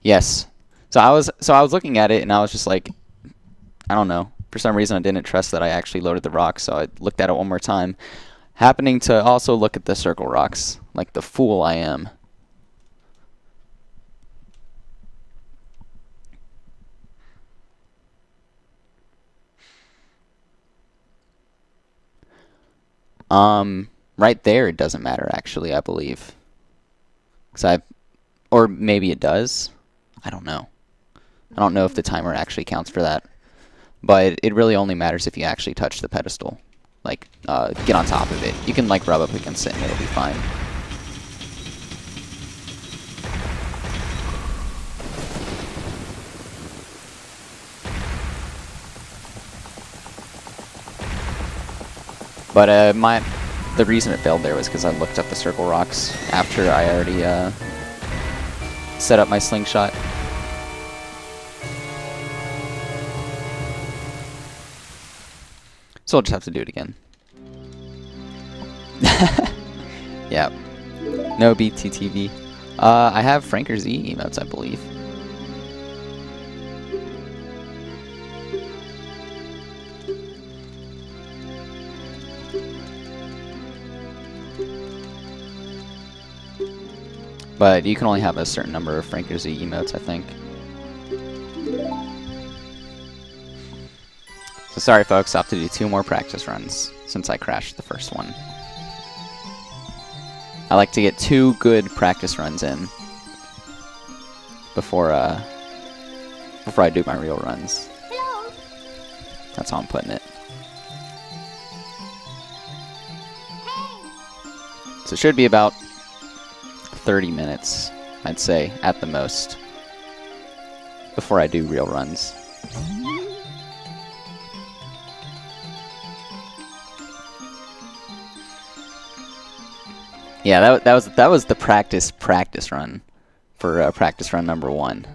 Yes. So I was looking at it and I was just like, I don't know. For some reason I didn't trust that I actually loaded the rocks, so I looked at it one more time. Happening to also look at the circle rocks, like the fool I am. Right there it doesn't matter actually, I believe. 'Cause or maybe it does. I don't know. I don't know if the timer actually counts for that. But it really only matters if you actually touch the pedestal. Like, get on top of it. You can, like, rub up against it and it'll be fine. But, the reason it failed there was because I looked up the circle rocks after I already, set up my slingshot. So I'll just have to do it again. Yeah. No BTTV. I have Franker Z emotes, I believe. But you can only have a certain number of Franker Z emotes, I think. So sorry folks, I'll have to do 2 more practice runs since I crashed the first one. I like to get 2 good practice runs in before I do my real runs. Hello. That's how I'm putting it. So it should be about 30 minutes, I'd say, at the most, before I do real runs. Yeah, that was the practice run for practice run number 1.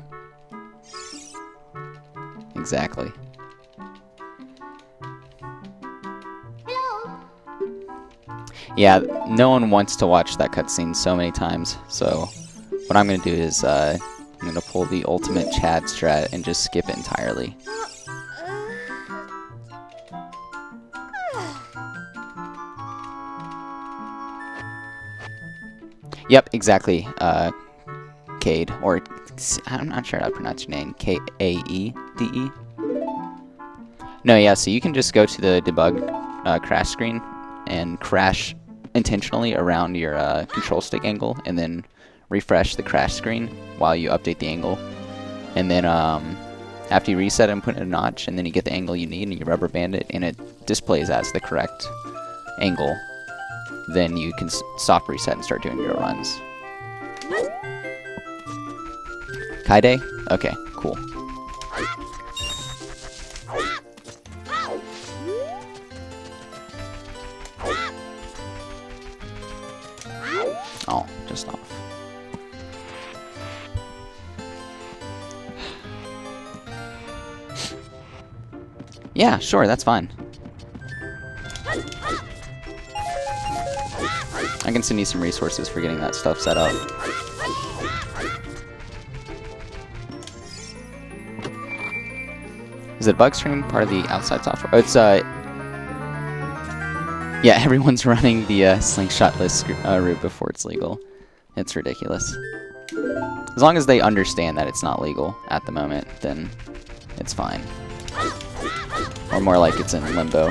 Exactly. Hello. Yeah, no one wants to watch that cutscene so many times. So what I'm gonna do is I'm gonna pull the ultimate Chad strat and just skip it entirely. Yep, exactly. Cade, or I'm not sure how to pronounce your name. Kaede? No, yeah. So you can just go to the debug crash screen and crash intentionally around your control stick angle, and then refresh the crash screen while you update the angle. And then after you reset it and put in a notch, and then you get the angle you need, and you rubber band it, and it displays as the correct angle. Then you can stop, reset, and start doing your runs. Kaide? Okay, cool. Oh, just off. Yeah, sure, that's fine. I can send you some resources for getting that stuff set up. Is it bug stream part of the outside software? Oh, it's yeah, everyone's running the slingshot list route before it's legal. It's ridiculous. As long as they understand that it's not legal at the moment, then it's fine. Or more like it's in limbo.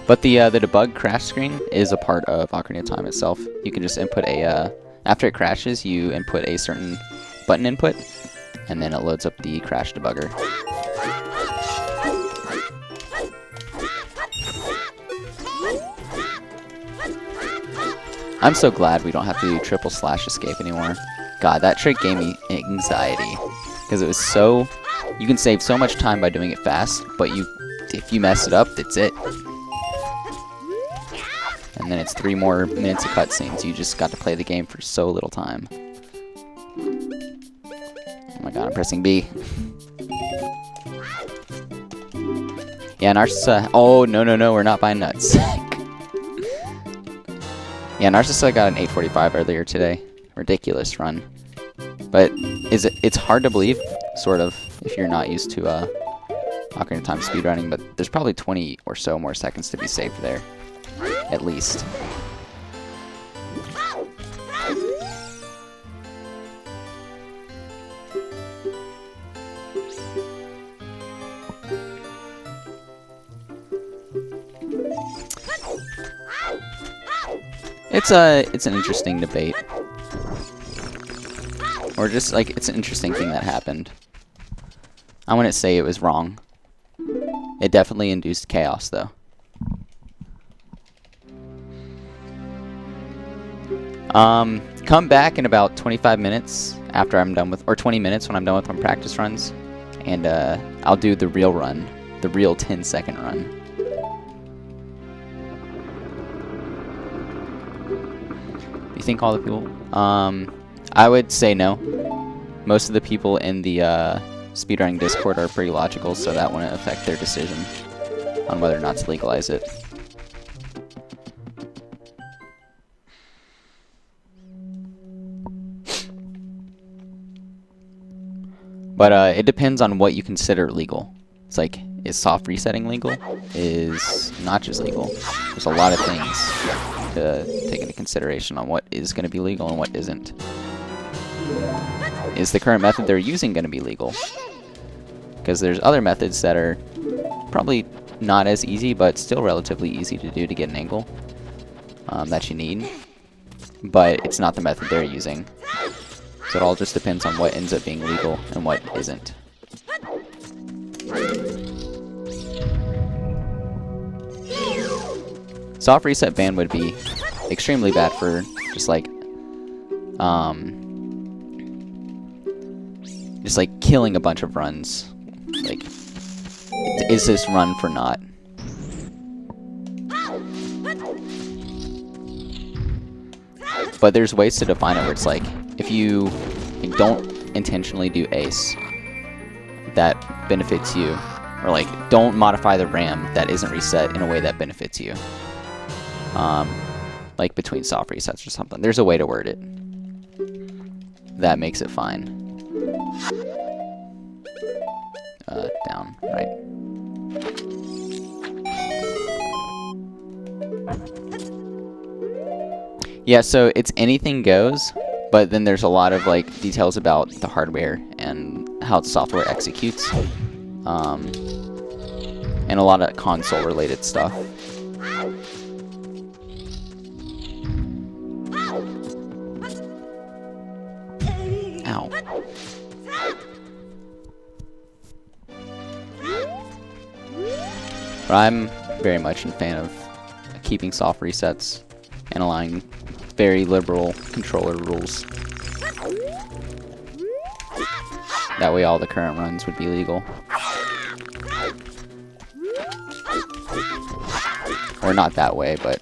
But the debug crash screen is a part of Ocarina of Time itself. You can just input a after it crashes, you input a certain button input, and then it loads up the crash debugger. I'm so glad we don't have to do triple slash escape anymore. God, that trick gave me anxiety because it was so. You can save so much time by doing it fast, but if you mess it up, that's it. And then it's 3 more minutes of cutscenes. You just got to play the game for so little time. Oh my god, I'm pressing B. Yeah, and ours, oh, no, we're not buying nuts. Yeah, Narcissa got an 845 earlier today. Ridiculous run. But it's hard to believe, sort of, if you're not used to Ocarina of Time speedrunning, but there's probably 20 or so more seconds to be saved there. At least. It's an interesting debate. Or just, like, it's an interesting thing that happened. I wouldn't say it was wrong. It definitely induced chaos, though. Come back in about 25 minutes after I'm done with, or 20 minutes when I'm done with my practice runs, and I'll do the real run, the real 10-second run. You think all the people? I would say no. Most of the people in the speedrunning Discord are pretty logical, so that wouldn't affect their decision on whether or not to legalize it. But it depends on what you consider legal. It's like, is soft resetting legal? Is notches legal? There's a lot of things to take into consideration on what is going to be legal and what isn't. Is the current method they're using going to be legal? Because there's other methods that are probably not as easy, but still relatively easy to do to get an angle that you need. But it's not the method they're using. So it all just depends on what ends up being legal and what isn't. Soft reset ban would be extremely bad for just like killing a bunch of runs. Like, is this run for naught? But there's ways to define it where it's like, if you don't intentionally do ace, that benefits you. Or like, don't modify the RAM that isn't reset in a way that benefits you. Like between soft resets or something. There's a way to word it that makes it fine. Down, right. Yeah, so it's anything goes, but then there's a lot of like details about the hardware and how the software executes, and a lot of console related stuff. Ow. But I'm very much a fan of keeping soft resets and allowing very liberal controller rules. That way all the current runs would be legal. Or not that way, but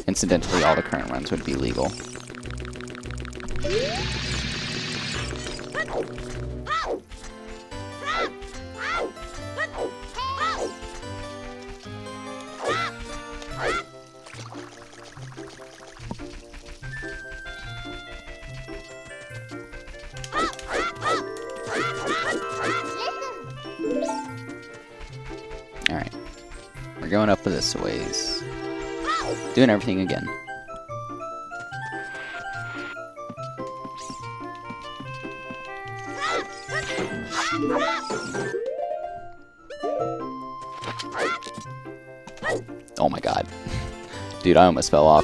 incidentally all the current runs would be legal. Alright. We're going up this ways. Doing everything again. Oh my god. Dude, I almost fell off.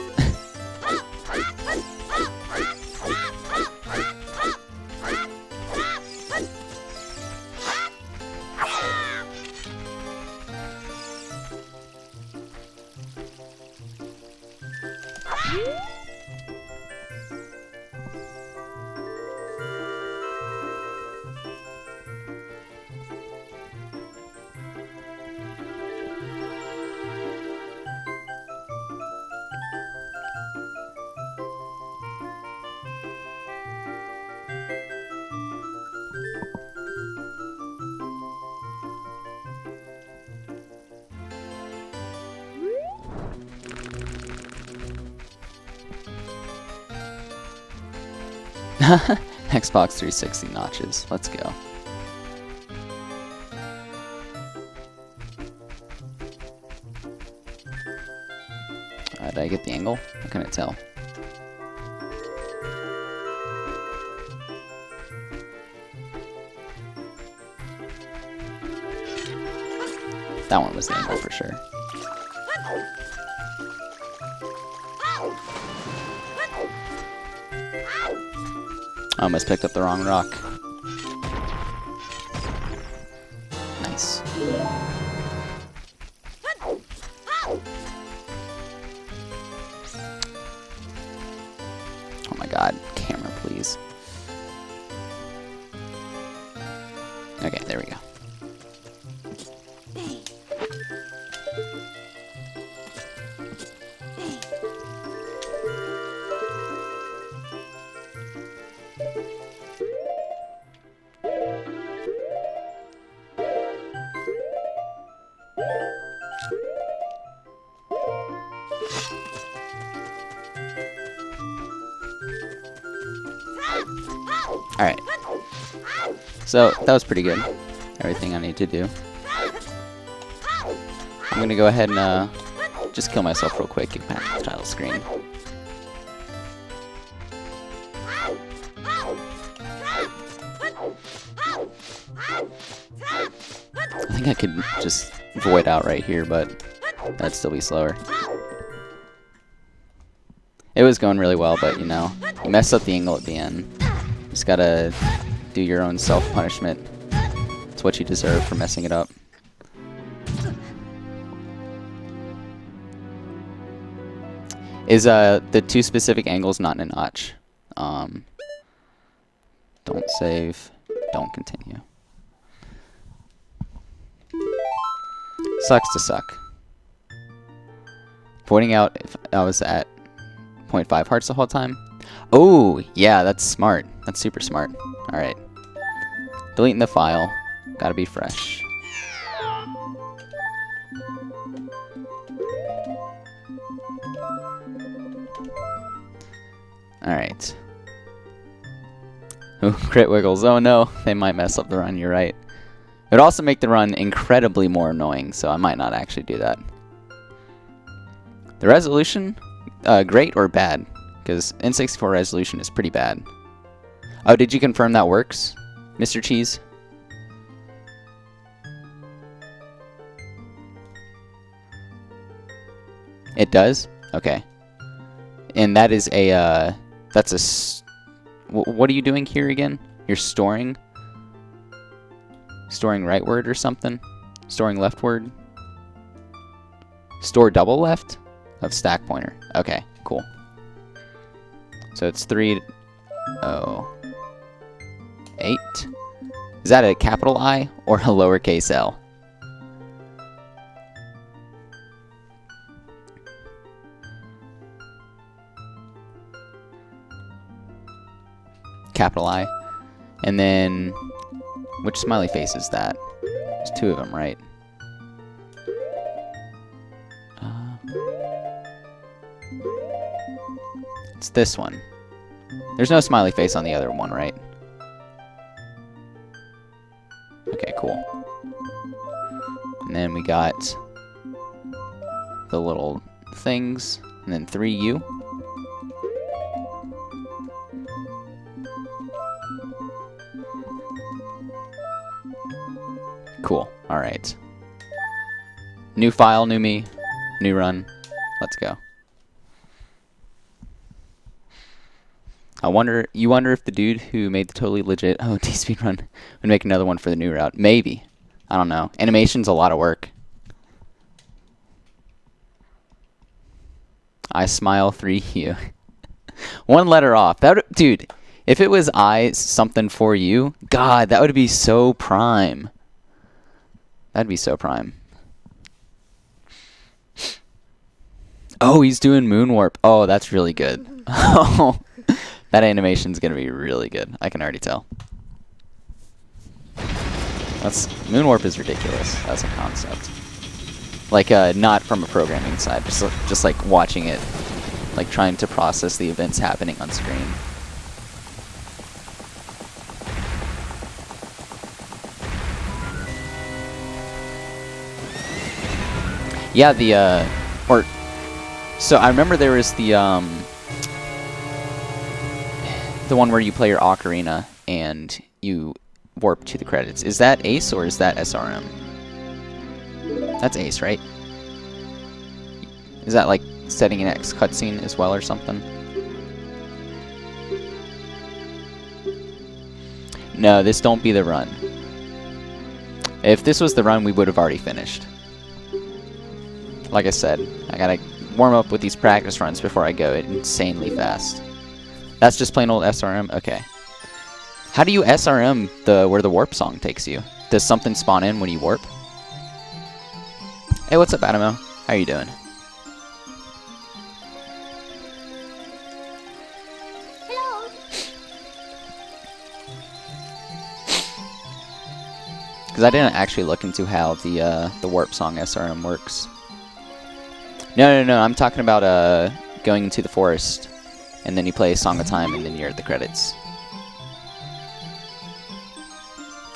Xbox 360 notches. Let's go. Did I get the angle? I couldn't tell. That one was the angle for sure. I almost picked up the wrong rock. Nice. Oh my god, camera please. Okay, there we go. Alright. So, that was pretty good. Everything I need to do. I'm gonna go ahead and just kill myself real quick, get back to the title screen. I think I could just void out right here, but that'd still be slower. It was going really well, but you know, you messed up the angle at the end. Just gotta do your own self-punishment. It's what you deserve for messing it up. Is the two specific angles not in a notch? Don't save. Don't continue. Sucks to suck. Pointing out if I was at 0.5 hearts the whole time. Oh, yeah, that's smart. That's super smart. Alright. Deleting the file. Gotta be fresh. Alright. Ooh, crit wiggles. Oh no, they might mess up the run, you're right. It would also make the run incredibly more annoying, so I might not actually do that. The resolution? Great or bad? Because N64 resolution is pretty bad. Oh, did you confirm that works, Mr. Cheese? It does? Okay. And that is a, that's a, what are you doing here again? You're storing? Storing rightward or something? Storing leftward? Store double left? Of stack pointer. Okay, cool. So it's 3, 8. Is that a capital I or a lowercase l? Capital I. And then, which smiley face is that? There's two of them, right? It's this one. There's no smiley face on the other one, right? Okay, cool. And then we got the little things, and then 3U. Cool. Alright. New file, new me, new run. Let's go. You wonder if the dude who made the totally legit OT speedrun would make another one for the new route. Maybe. I don't know. Animation's a lot of work. I smile 3U. One letter off. That would, dude, if it was I something for you, God, that would be so prime. That'd be so prime. Oh, he's doing moonwarp. Oh, that's really good. Oh. That animation's gonna be really good. I can already tell. Moonwarp is ridiculous as a concept. Like, not from a programming side, just like watching it, like trying to process the events happening on screen. Yeah, so I remember there was the one where you play your Ocarina and you warp to the credits. Is that Ace or is that SRM? That's Ace, right? Is that like setting an X cutscene as well or something? No, this don't be the run. If this was the run, we would have already finished. Like I said, I gotta warm up with these practice runs before I go insanely fast. That's just plain old SRM? Okay. How do you SRM where the warp song takes you? Does something spawn in when you warp? Hey, what's up, Adamo? How are you doing? Hello. Because I didn't actually look into how the warp song SRM works. No, I'm talking about going into the forest, and then you play a Song of Time, and then you're at the credits.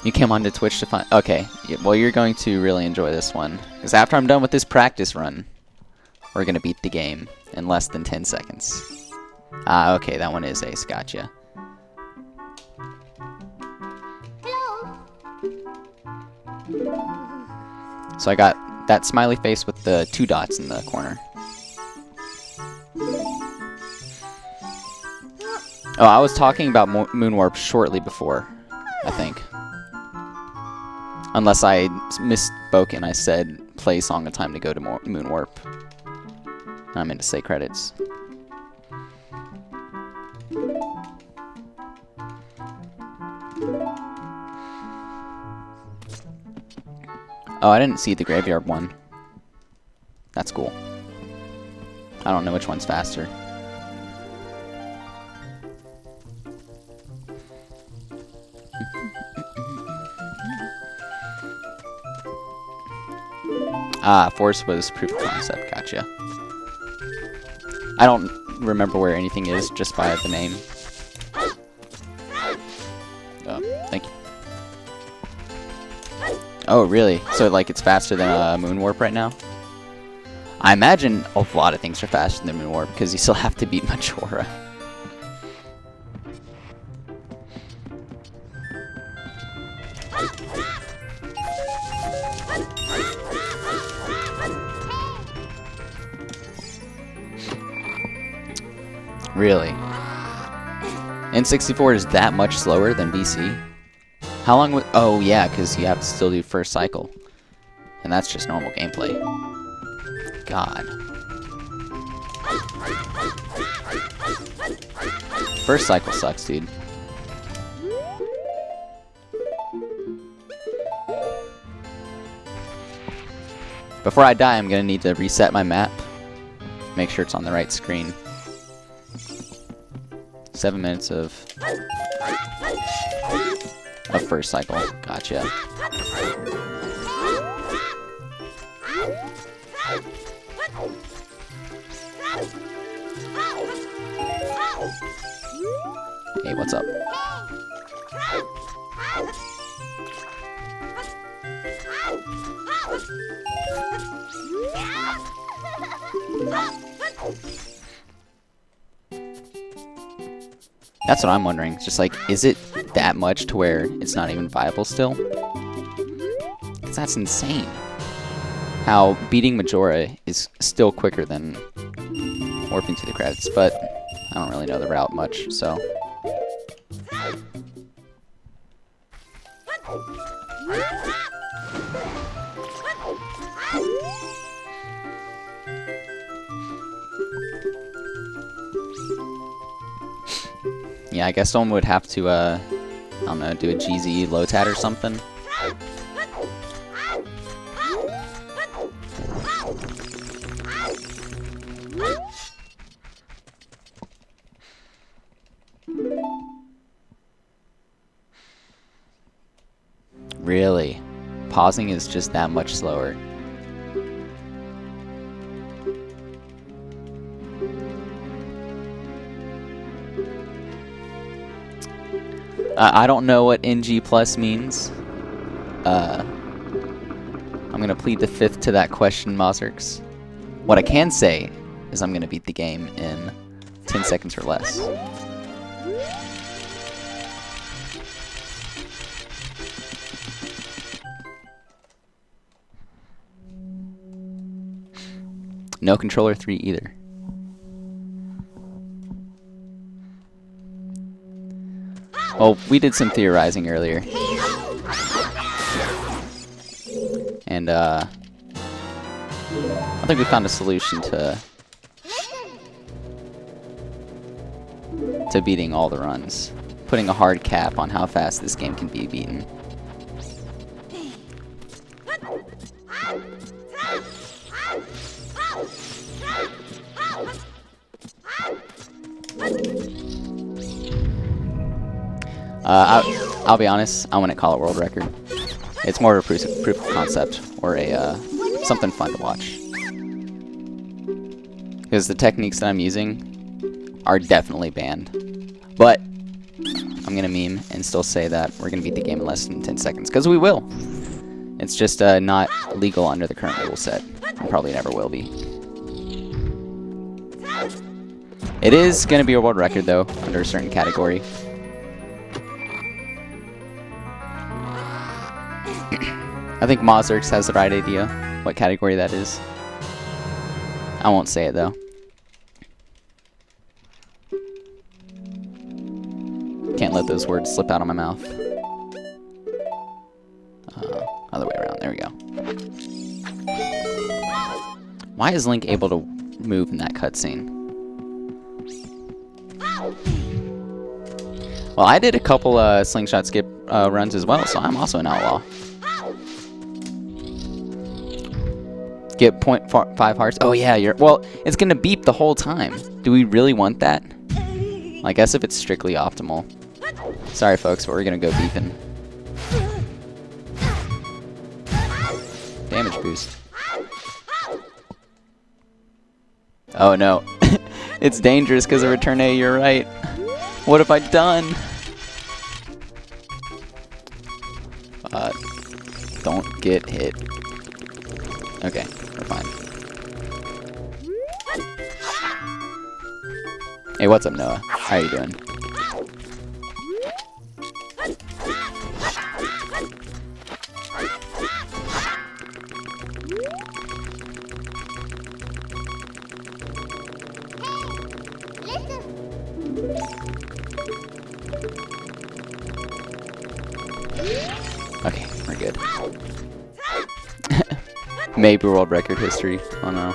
You came onto Twitch to find... Okay, yeah, well, you're going to really enjoy this one. Because after I'm done with this practice run, we're going to beat the game in less than 10 seconds. Ah, okay, that one is Ace, gotcha. Hello. So I got that smiley face with the 2 dots in the corner. Oh, I was talking about Moonwarp shortly before, I think. Unless I misspoke and I said play Song of Time to go to Moonwarp. I meant to say credits. Oh, I didn't see the graveyard one. That's cool. I don't know which one's faster. Ah, Force was proof of concept. Gotcha. I don't remember where anything is just by the name. Oh, thank you. Oh, really? So, like, it's faster than Moonwarp right now? I imagine a lot of things are faster than Moonwarp, because you still have to beat Majora. Really? N64 is that much slower than BC? How long would... Oh, yeah, because you have to still do first cycle. And that's just normal gameplay. God. First cycle sucks, dude. Before I die, I'm gonna need to reset my map. Make sure it's on the right screen. 7 minutes of first cycle. Gotcha. Hey, what's up? That's what I'm wondering. It's just like, is it that much to where it's not even viable still? Because that's insane. How beating Majora is still quicker than warping to the credits, but I don't really know the route much, so... Yeah, I guess someone would have to, I don't know, do a GZ Lotat or something. Really? Pausing is just that much slower. I don't know what NG plus means. I'm gonna plead the fifth to that question, Mozarks. What I can say is I'm gonna beat the game in 10 seconds or less. No controller 3 either. Well, we did some theorizing earlier. And, I think we found a solution to beating all the runs. Putting a hard cap on how fast this game can be beaten. I'll be honest, I wouldn't call it world record. It's more of a proof of concept, or a something fun to watch. Because the techniques that I'm using are definitely banned. But I'm gonna meme and still say that we're gonna beat the game in less than 10 seconds, because we will. It's just not legal under the current rule set, and probably never will be. It is gonna be a world record though, under a certain category. I think Mozarks has the right idea what category that is. I won't say it though. Can't let those words slip out of my mouth. Other way around, there we go. Why is Link able to move in that cutscene? Well, I did a couple slingshot skip runs as well, so I'm also an outlaw. Get 0.5 hearts. Oh yeah, well, it's gonna beep the whole time. Do we really want that? I guess if it's strictly optimal. Sorry folks, but we're gonna go beeping. Damage boost. Oh no. It's dangerous because of return A, you're right. What have I done? Don't get hit. Okay, we're fine. Hey, what's up, Noah? How you doing? Okay, we're good. Maybe world record history. Oh no.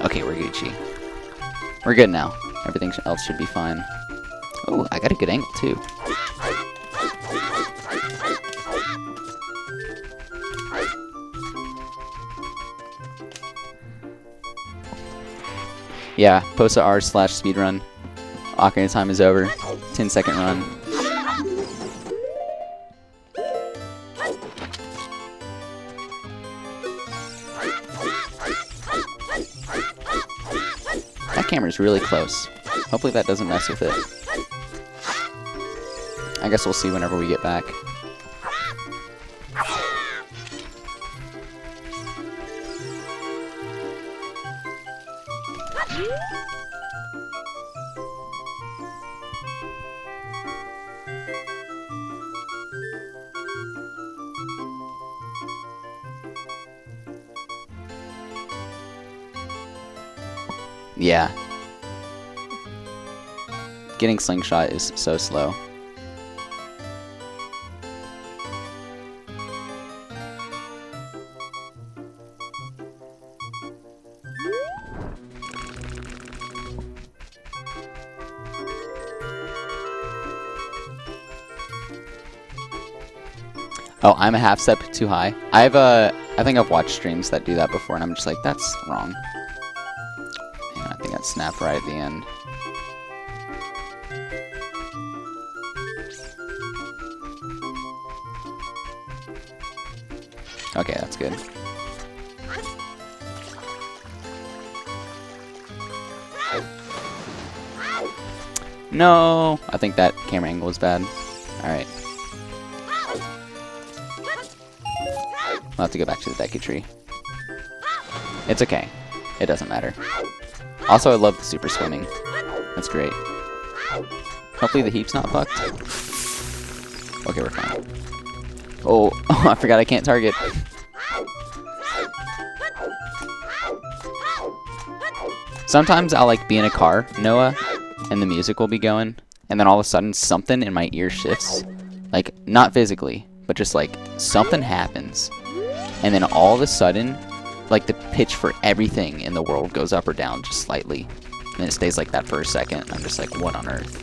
Okay, we're Gucci. We're good now. Everything else should be fine. Oh, I got a good angle too. Yeah, post r/speedrun. Ocarina time is over. 10-second run. That camera's really close. Hopefully that doesn't mess with it. I guess we'll see whenever we get back. Yeah. Getting slingshot is so slow. Oh, I'm a half step too high. I think I've watched streams that do that before, and I'm just like, that's wrong. And I think that snapped right at the end. Okay, that's good. No! I think that camera angle is bad. Alright. We'll have to go back to the Deku Tree. It's okay. It doesn't matter. Also, I love the super swimming. That's great. Hopefully the heap's not fucked. Okay, we're fine. Oh, I forgot I can't target. Sometimes I'll like be in a car, Noah, and the music will be going, and then all of a sudden something in my ear shifts. Like, not physically, but just like something happens. And then all of a sudden, like the pitch for everything in the world goes up or down just slightly. And it stays like that for a second. I'm just like, what on earth?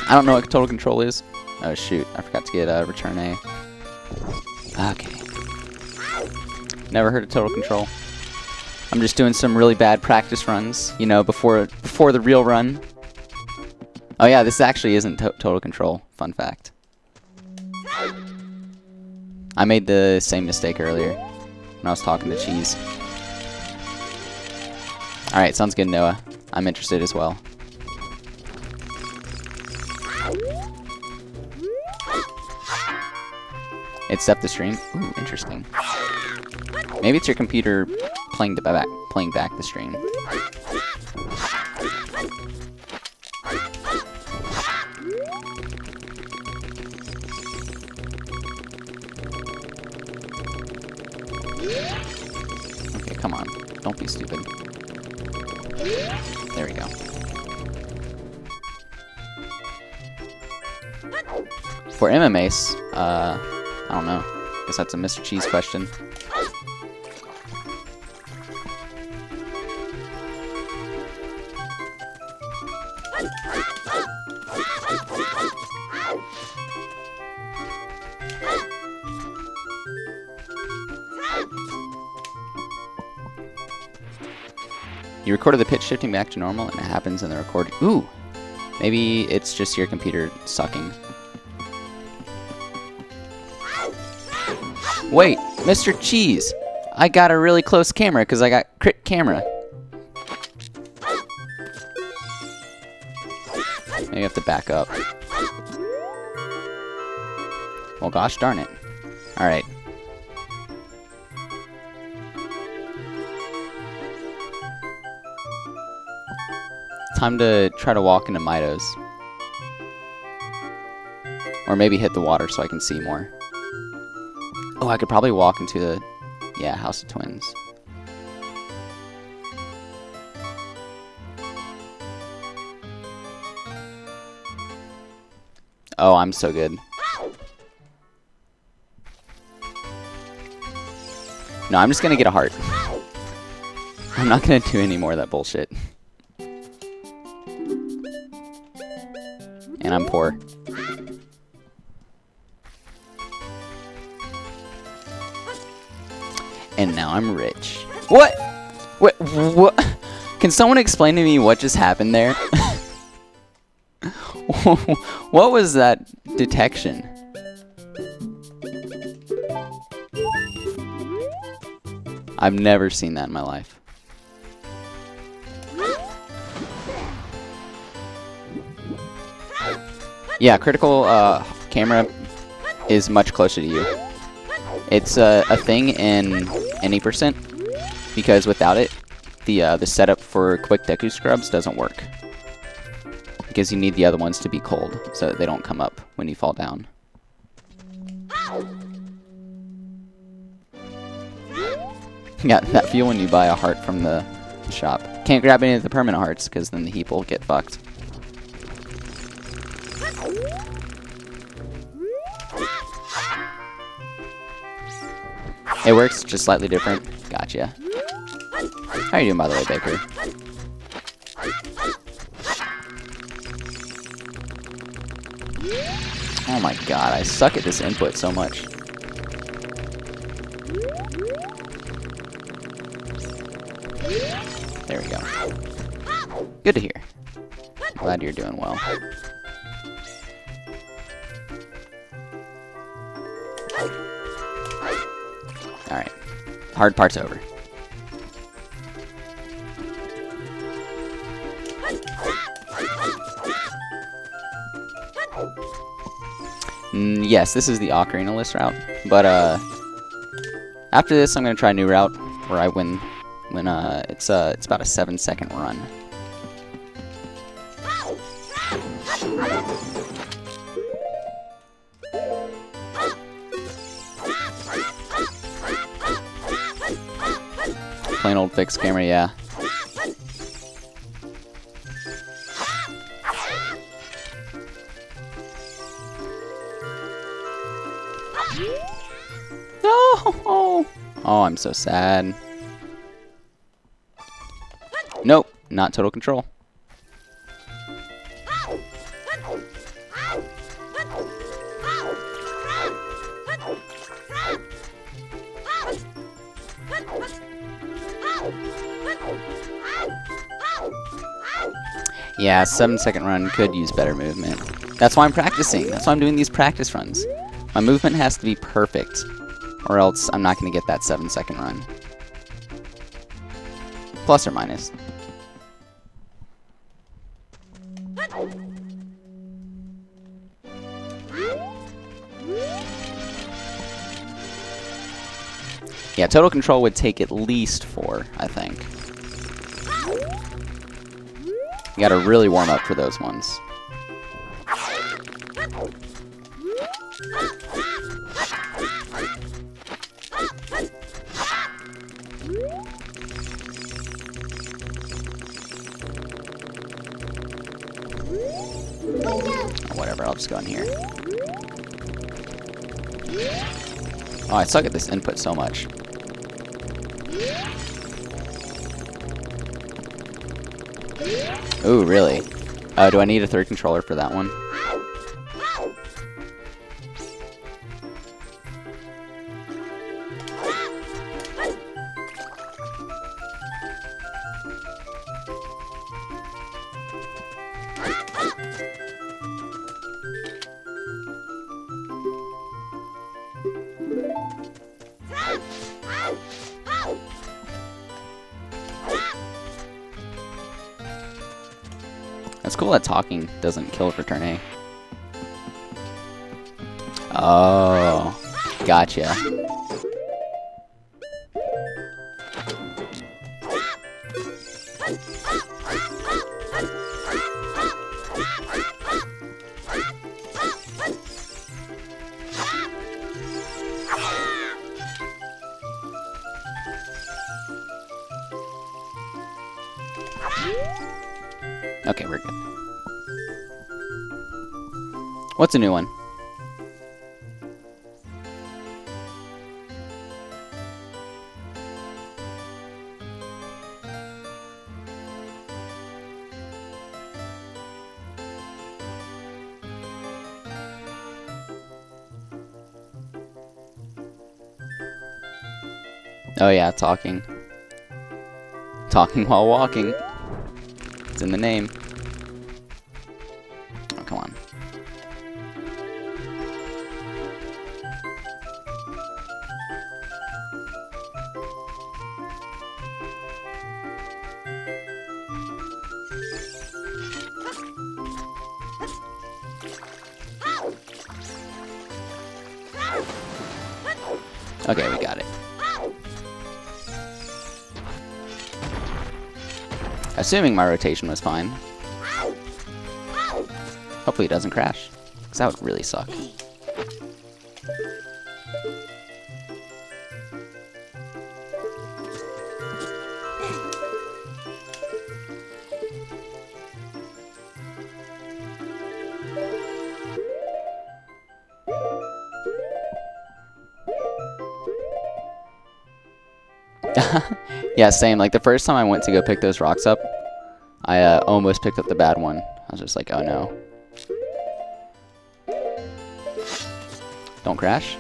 I don't know what total control is. Oh shoot, I forgot to get return A. Okay. Never heard of total control. I'm just doing some really bad practice runs, you know, before the real run. Oh yeah, this actually isn't total control. Fun fact. I made the same mistake earlier when I was talking to Cheese. Alright, sounds good, Noah. I'm interested as well. It stepped the stream? Ooh, interesting. Maybe it's your computer playing back the stream. Okay, come on. Don't be stupid. There we go. For MMAs, I don't know. Guess that's a Mr. Cheese question. You recorded the pitch shifting back to normal, and it happens in the recording. Ooh! Maybe it's just your computer sucking. Wait, Mr. Cheese! I got a really close camera because I got crit camera. Maybe I have to back up. Well, gosh darn it. Alright. Time to try to walk into Mido's. Or maybe hit the water so I can see more. Oh, I could probably walk into the, yeah, House of Twins. Oh, I'm so good. No, I'm just gonna get a heart. I'm not gonna do any more of that bullshit. And I'm poor. And now I'm rich. What? What? Can someone explain to me what just happened there? What was that detection? I've never seen that in my life. Yeah, critical camera is much closer to you. It's a thing in any percent, because without it, the setup for quick Deku scrubs doesn't work. Because you need the other ones to be cold, so that they don't come up when you fall down. Yeah, that feel when you buy a heart from the shop. Can't grab any of the permanent hearts, because then the heap will get fucked. It works, just slightly different. Gotcha. How are you doing, by the way, Baker? Oh my god, I suck at this input so much. There we go. Good to hear. I'm glad you're doing well. Alright. Hard part's over. Yes, this is the Ocarina list route, but after this I'm gonna try a new route where I win when it's about a 7-second run. Plain old fixed camera, yeah. No! Oh, I'm so sad. Nope, not total control. Yeah, 7-second run could use better movement. That's why I'm practicing. That's why I'm doing these practice runs. My movement has to be perfect, or else I'm not going to get that 7-second run. Plus or minus. Yeah, total control would take at least 4, I think. You gotta really warm up for those ones. Whatever, I'll just go in here. Oh, I suck at this input so much. Ooh, really? Do I need a third controller for that one? It's cool that talking doesn't kill return A. Oh, gotcha. Okay, we're good. What's a new one? Oh yeah, talking. Talking while walking. It's in the name. Oh, come on. Okay, we got it. Assuming my rotation was fine. Hopefully it doesn't crash, because that would really suck. Yeah, same. Like the first time I went to go pick those rocks up, I almost picked up the bad one. I was just like, oh no. Don't crash?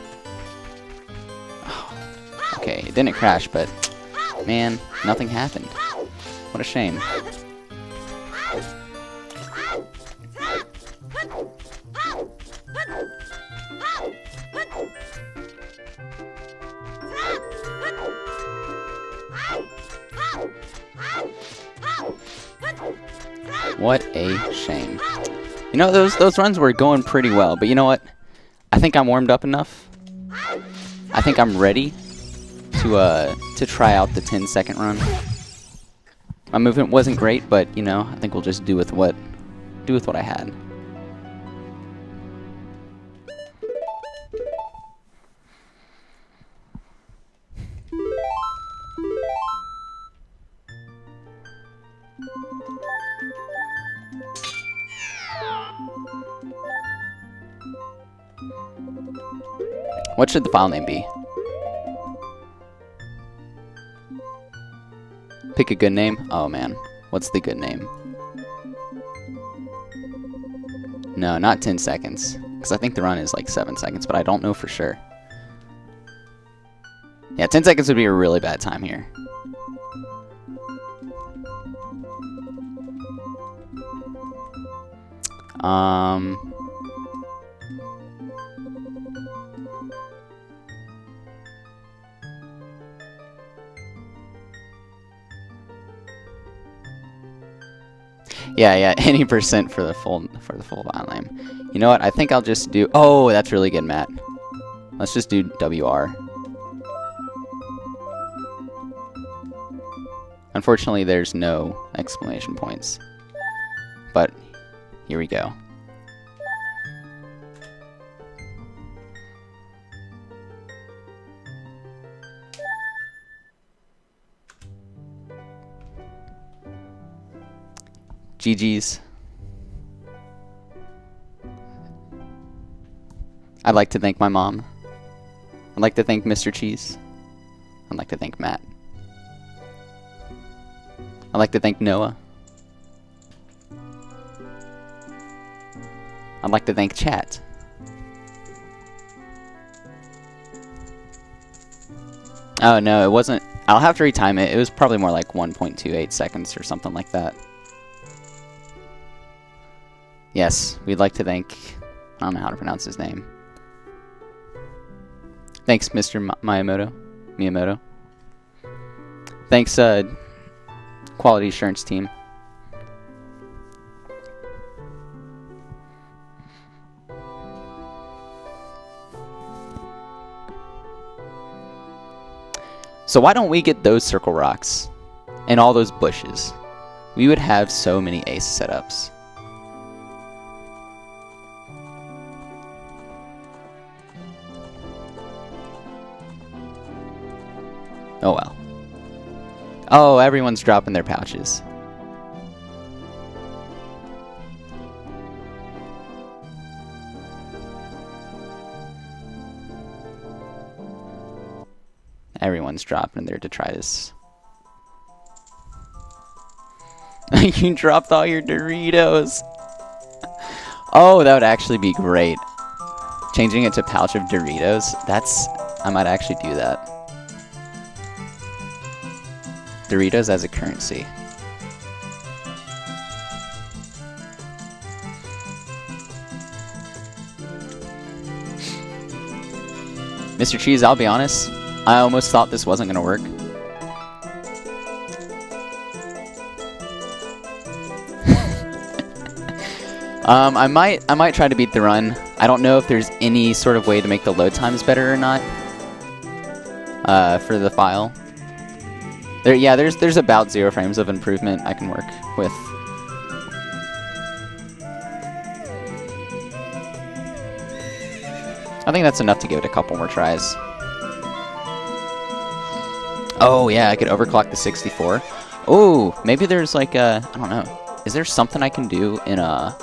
Oh, okay, it didn't crash, but man, nothing happened. What a shame. What a shame. You know, those runs were going pretty well, but you know what? I think I'm warmed up enough. I think I'm ready to try out the 10-second run. My movement wasn't great, but you know, I think we'll just do with what I had. What should the file name be? Pick a good name? Oh man, what's the good name? No, not 10 seconds. Because I think the run is like 7 seconds, but I don't know for sure. Yeah, 10 seconds would be a really bad time here. Yeah, any percent for the full file name. You know what? I think I'll just do. Oh, that's really good, Matt. Let's just do WR. Unfortunately, there's no exclamation points. But here we go. GG's. I'd like to thank my mom. I'd like to thank Mr. Cheese. I'd like to thank Matt. I'd like to thank Noah. I'd like to thank chat. Oh no, it wasn't. I'll have to retime it. It was probably more like 1.28 seconds or something like that. Yes, we'd like to thank, I don't know how to pronounce his name. Thanks, Mr. Miyamoto. Thanks, Quality Assurance Team. So why don't we get those circle rocks and all those bushes? We would have so many ace setups. Oh well. Oh, everyone's dropping their pouches. Everyone's dropping their detritus. You dropped all your Doritos. Oh, that would actually be great. Changing it to pouch of Doritos. I might actually do that. Doritos as a currency. Mr. Cheese, I'll be honest, I almost thought this wasn't gonna work. I might try to beat the run. I don't know if there's any sort of way to make the load times better or not. For the file. There's about 0 frames of improvement I can work with. I think that's enough to give it a couple more tries. Oh yeah, I could overclock the 64. Oh, maybe there's like a, I don't know. Is there something I can do in a...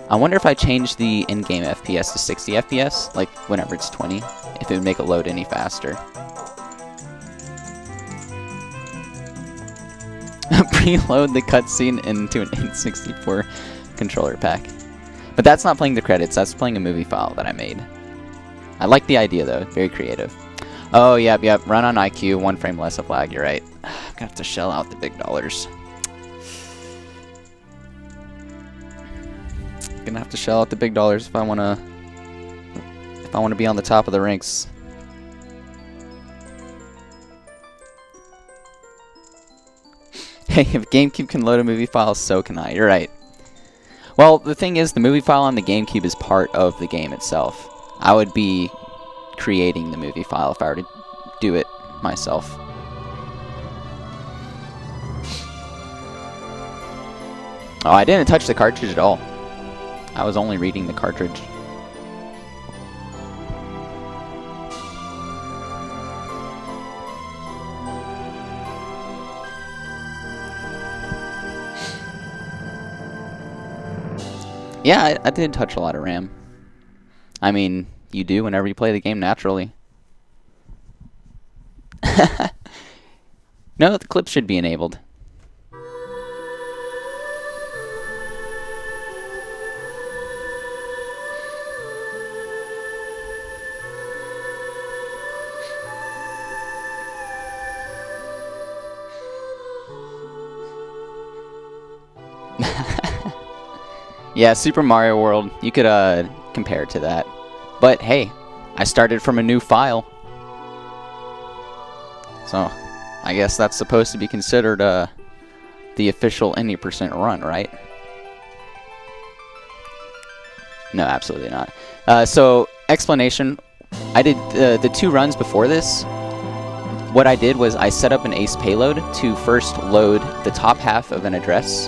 I wonder if I change the in-game FPS to 60 FPS, like whenever it's 20, if it would make it load any faster. Preload the cutscene into an N64 controller pack. But that's not playing the credits, that's playing a movie file that I made. I like the idea though, very creative. Oh, yep, run on IQ, 1 frame less of lag, you're right. I'm gonna have to shell out the big dollars. Gonna have to shell out the big dollars if I wanna be on the top of the ranks. Hey, if GameCube can load a movie file, so can I. You're right. Well, the thing is, the movie file on the GameCube is part of the game itself. I would be creating the movie file if I were to do it myself. Oh, I didn't touch the cartridge at all. I was only reading the cartridge. Yeah, I did touch a lot of RAM. I mean, you do whenever you play the game naturally. No, the clip should be enabled. Yeah, Super Mario World, you could compare it to that. But hey, I started from a new file. So, I guess that's supposed to be considered the official any % run, right? No, absolutely not. So, explanation. I did the 2 runs before this. What I did was I set up an ACE payload to first load the top half of an address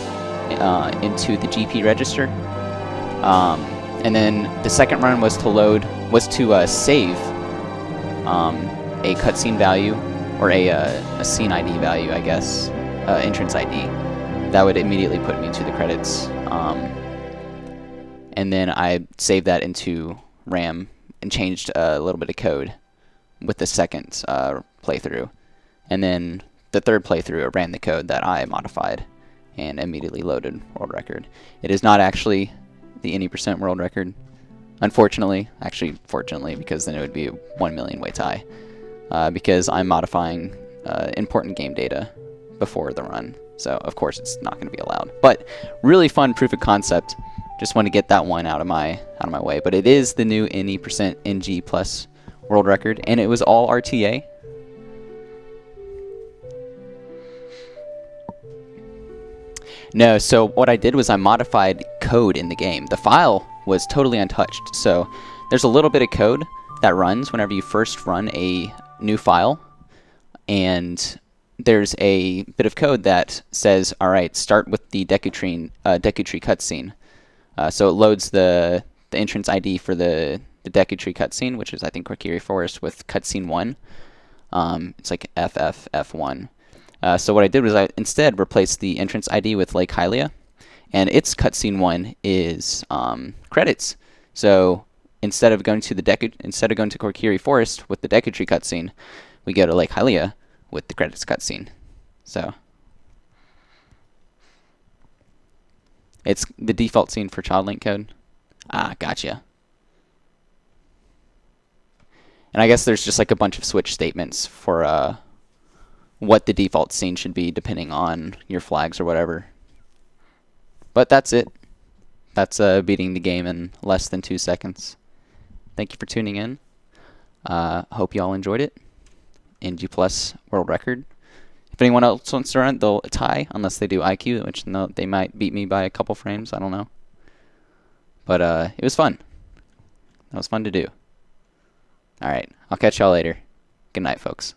into the GP register, and then the second run was to save a cutscene value or a scene ID value, I guess, entrance ID. That would immediately put me to the credits, and then I saved that into RAM and changed a little bit of code with the second playthrough, and then the third playthrough I ran the code that I modified and immediately loaded world record. It is not actually the any % world record, unfortunately. Actually, fortunately, because then it would be a 1 million way tie. Because I'm modifying important game data before the run, so of course it's not going to be allowed. But really fun proof of concept. Just want to get that one out of my way. But it is the new any % NG plus world record, and it was all RTA. No, so what I did was I modified code in the game. The file was totally untouched, so there's a little bit of code that runs whenever you first run a new file, and there's a bit of code that says, all right, start with the Deku Tree cutscene. So it loads the entrance ID for the Deku Tree cutscene, which is, I think, Kokiri Forest with cutscene 1. It's like FF1. So what I did was I instead replaced the entrance ID with Lake Hylia, and its cutscene 1 is credits. So instead of going to Kokiri Forest with the Deku Tree cutscene, we go to Lake Hylia with the credits cutscene. So it's the default scene for Child Link code. Ah, gotcha. And I guess there's just like a bunch of switch statements for what the default scene should be depending on your flags or whatever. But that's it. That's beating the game in less than 2 seconds. Thank you for tuning in. Hope you all enjoyed it. NG Plus world record. If anyone else wants to run it, they'll tie unless they do IQ, which no, they might beat me by a couple frames. I don't know. But it was fun. That was fun to do. All right. I'll catch y'all later. Good night, folks.